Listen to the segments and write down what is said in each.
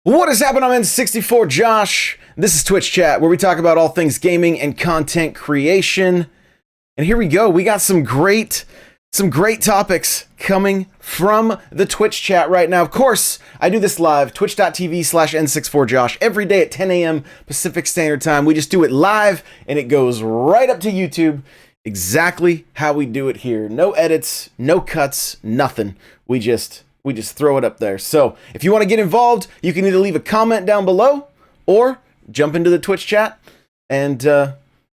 What is happening? I'm N64Josh. This is Twitch Chat, where we talk about all things gaming and content creation. And here we go. We got some great topics coming from the Twitch chat right now. Of course, I do this live, twitch.tv/N64Josh, every day at 10 a.m. Pacific Standard Time. We just do it live, and it goes right up to YouTube, exactly how we do it here. No edits, no cuts, nothing. We just throw it up there. So if you want to get involved, you can either leave a comment down below or jump into the Twitch chat, and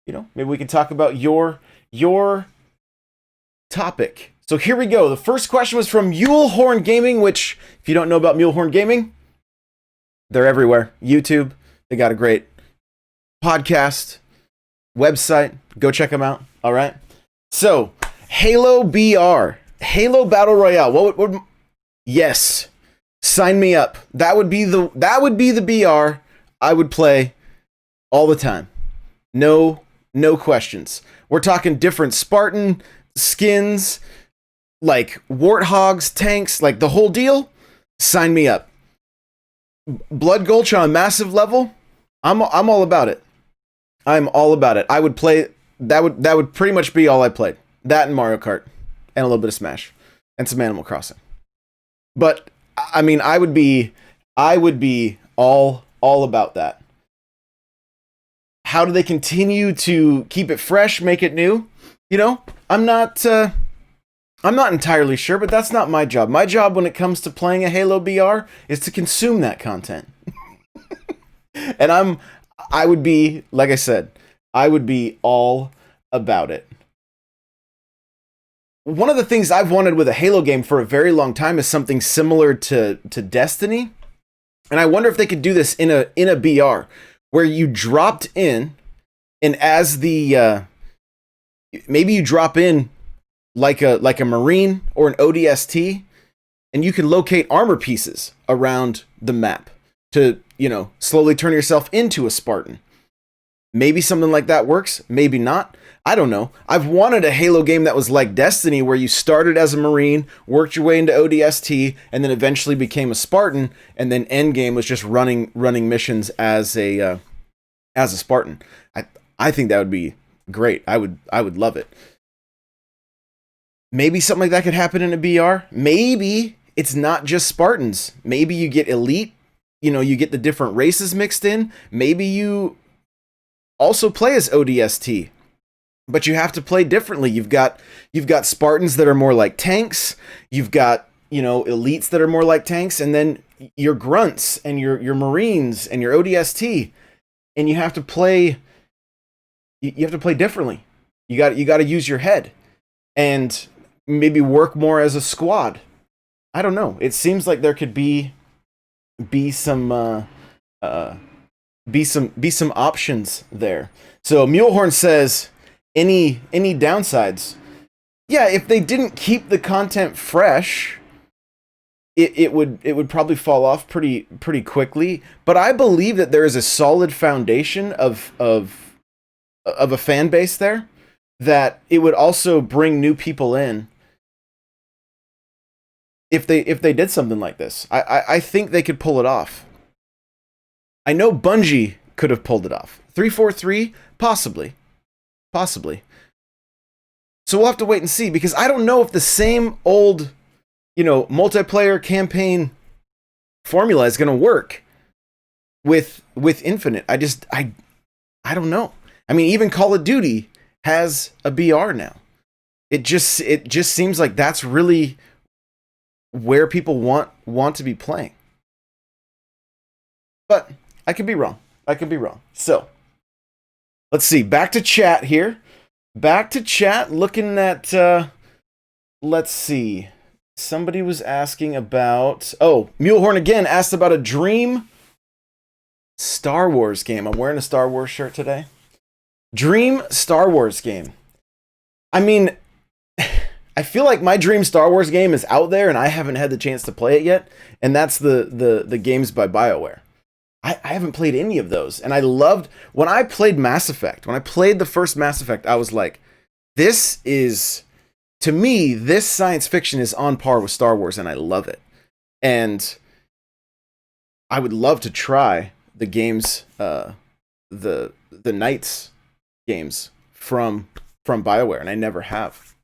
maybe we can talk about your topic. So here we go. The first question was from Mulehorn Gaming, which, if you don't know about Mulehorn Gaming, they're everywhere. YouTube, they got a great podcast, website. Go check them out. All right. So Halo BR, Halo Battle Royale. What would yes, sign me up. That would be the BR I would play all the time. No questions. We're talking different Spartan skins, like warthogs, tanks, like the whole deal. Sign me up. Blood Gulch on a massive level. I'm all about it. I'm all about it. I would play that would pretty much be all I played. That and Mario Kart and a little bit of Smash and some Animal Crossing. But I mean, I would be all about that. How do they continue to keep it fresh, make it new? I'm not entirely sure, but that's not my job. My job when it comes to playing a Halo BR is to consume that content. And I would be, like I said, I would be all about it. One of the things I've wanted with a Halo game for a very long time is something similar to Destiny. And I wonder if they could do this in a BR where you dropped in, and as the maybe you drop in like a Marine or an ODST, and you can locate armor pieces around the map to, slowly turn yourself into a Spartan. Maybe something like that works, maybe not. I don't know. I've wanted a Halo game that was like Destiny, where you started as a Marine, worked your way into ODST, and then eventually became a Spartan, and then endgame was just running missions as a Spartan. I think that would be great. I would love it. Maybe something like that could happen in a BR. Maybe it's not just Spartans. Maybe you get elite. You get the different races mixed in. Maybe you also play as ODST, but you have to play differently. You've got Spartans that are more like tanks. You've got, elites that are more like tanks, and then your grunts and your Marines and your ODST, and you have to play differently. You got to use your head and maybe work more as a squad. I don't know. It seems like there could be some options there. So Mulehorn says, any downsides? Yeah, if they didn't keep the content fresh, it would probably fall off pretty quickly. But I believe that there is a solid foundation of a fan base there, that it would also bring new people in if they did something like this. I think they could pull it off. I know Bungie could have pulled it off. 343, possibly. So we'll have to wait and see, because I don't know if the same old, multiplayer campaign formula is going to work with Infinite. I don't know. I mean, even Call of Duty has a BR now. It just seems like that's really where people want to be playing. But I could be wrong. So let's see. Back to chat here. Looking at, let's see. Somebody was asking about, Mulehorn again asked about a dream Star Wars game. I'm wearing a Star Wars shirt today. Dream Star Wars game. I mean, I feel like my dream Star Wars game is out there, and I haven't had the chance to play it yet, and that's the games by BioWare. I haven't played any of those, and I loved when I played Mass Effect. When I played the first Mass Effect, I was like, this is, to me, this science fiction is on par with Star Wars, and I love it. And I would love to try the games, the Knights games from BioWare, and I never have.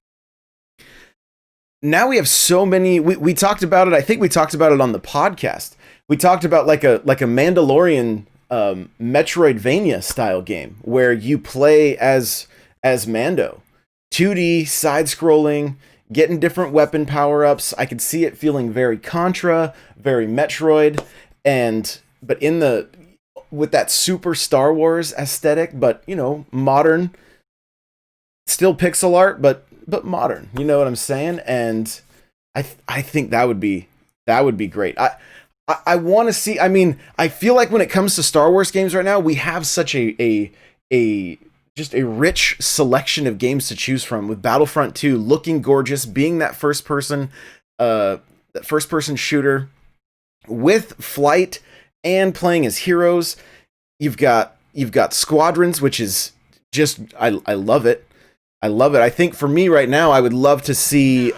Now we have so many. We talked about it. I think we talked about it on the podcast. We talked about like a Mandalorian Metroidvania style game where you play as Mando, 2D side scrolling, getting different weapon power ups. I could see it feeling very Contra, very Metroid, but with that super Star Wars aesthetic, but modern, still pixel art, but modern. You know what I'm saying? And I think that would be great. I want to see. I mean, I feel like when it comes to Star Wars games right now, we have such a just a rich selection of games to choose from. With Battlefront 2 looking gorgeous, being that first person shooter with flight and playing as heroes. You've got Squadrons, which is just I love it. I love it. I think for me right now, I would love to see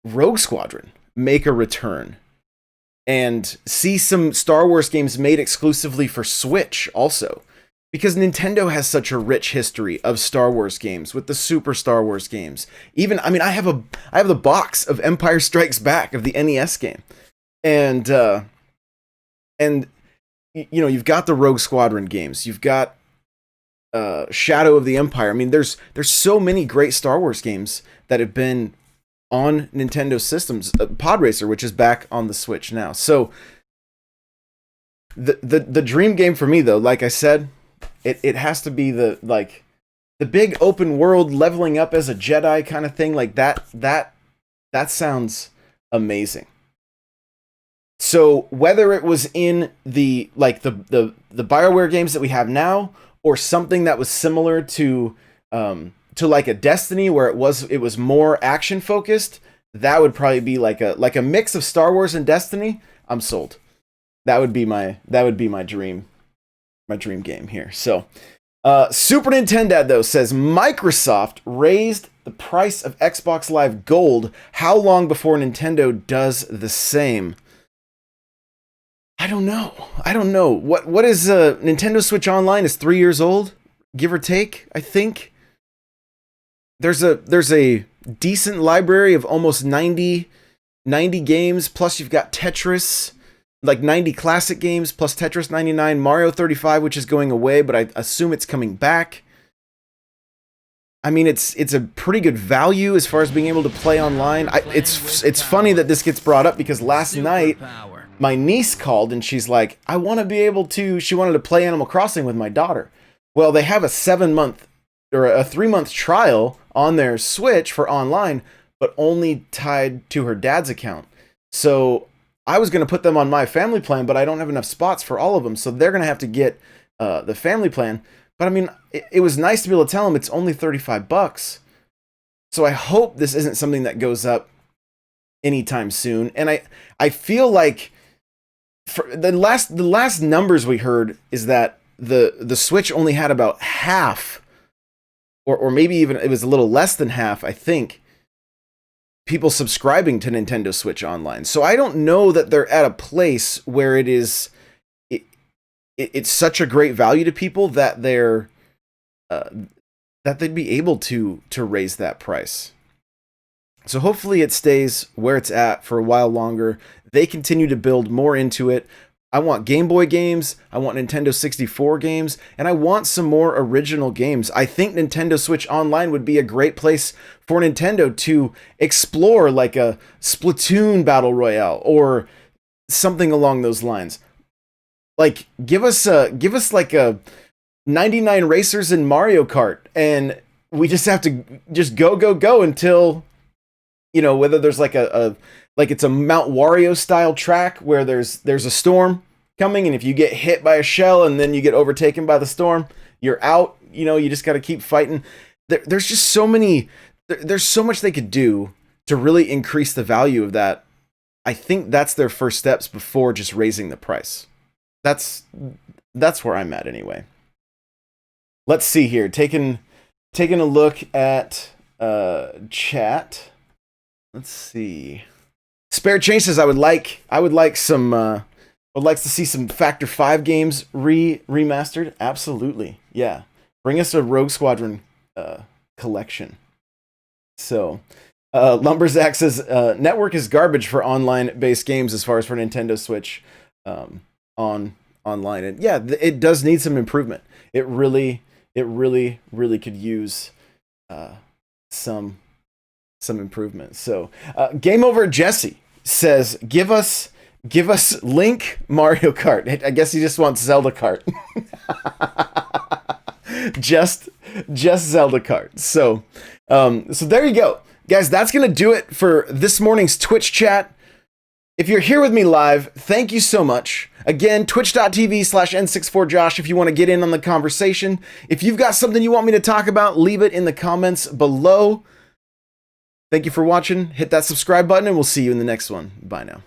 Rogue Squadron make a return, and see some Star Wars games made exclusively for Switch also, because Nintendo has such a rich history of Star Wars games with the Super Star Wars games. Even, I mean, I have the box of Empire Strikes Back of the NES game, and you've got the Rogue Squadron games, you've got Shadow of the Empire. I mean, there's so many great Star Wars games that have been on Nintendo systems. Pod Racer, which is back on the Switch now. So the dream game for me, though, like I said, it has to be the big open world leveling up as a Jedi kind of thing. Like that sounds amazing. So whether it was in the BioWare games that we have now, or something that was similar to like a Destiny, where it was more action focused, that would probably be like a mix of Star Wars and Destiny. I'm sold. That would be my dream game here. So Super Nintendo though says Microsoft raised the price of Xbox Live Gold. How long before Nintendo does the same? I don't know. What is Nintendo Switch Online is 3 years old, give or take, I think. There's a decent library of almost 90 games, plus you've got Tetris, like 90 classic games, plus Tetris 99, Mario 35, which is going away, but I assume it's coming back. I mean, it's a pretty good value as far as being able to play online. It's funny that this gets brought up because last night my niece called and she's like, I want to be able to, she wanted to play Animal Crossing with my daughter. Well, they have a 7-month or a 3-month trial on their Switch for online, but only tied to her dad's account. So I was going to put them on my family plan, but I don't have enough spots for all of them. So they're going to have to get the family plan. But I mean, it was nice to be able to tell them it's only $35. So I hope this isn't something that goes up anytime soon. And I feel like for the last numbers we heard is that the Switch only had about half, or maybe even it was a little less than half, I think, people subscribing to Nintendo Switch Online. So I don't know that they're at a place where it's such a great value to people that that they'd be able to raise that price. So hopefully it stays where it's at for a while longer. They continue to build more into it. I want Game Boy games, I want Nintendo 64 games, and I want some more original games. I think Nintendo Switch Online would be a great place for Nintendo to explore, like a Splatoon Battle Royale or something along those lines. Like, give us like a 99 racers in Mario Kart, and we just have to just go until, whether there's like like it's a Mount Wario style track where there's a storm coming, and if you get hit by a shell and then you get overtaken by the storm, you're out. You just got to keep fighting. There's just so many. There's so much they could do to really increase the value of that. I think that's their first steps before just raising the price. That's where I'm at anyway. Let's see here. Taking a look at chat. Let's see. Spare Change says I would like some would like to see some Factor 5 games remastered. Absolutely. Yeah. Bring us a Rogue Squadron collection. So Lumberzack says network is garbage for online based games as far as for Nintendo Switch online. And yeah, it does need some improvement. It really could use some improvement. So Game Over Jesse says give us Link Mario Kart. I guess he just wants Zelda Kart. just Zelda Kart. So there you go, guys. That's gonna do it for this morning's Twitch chat. If you're here with me live, thank you so much. Again, twitch.tv/N64Josh if you want to get in on the conversation. If you've got something you want me to talk about, leave it in the comments below. Thank you for watching. Hit that subscribe button, and we'll see you in the next one. Bye now.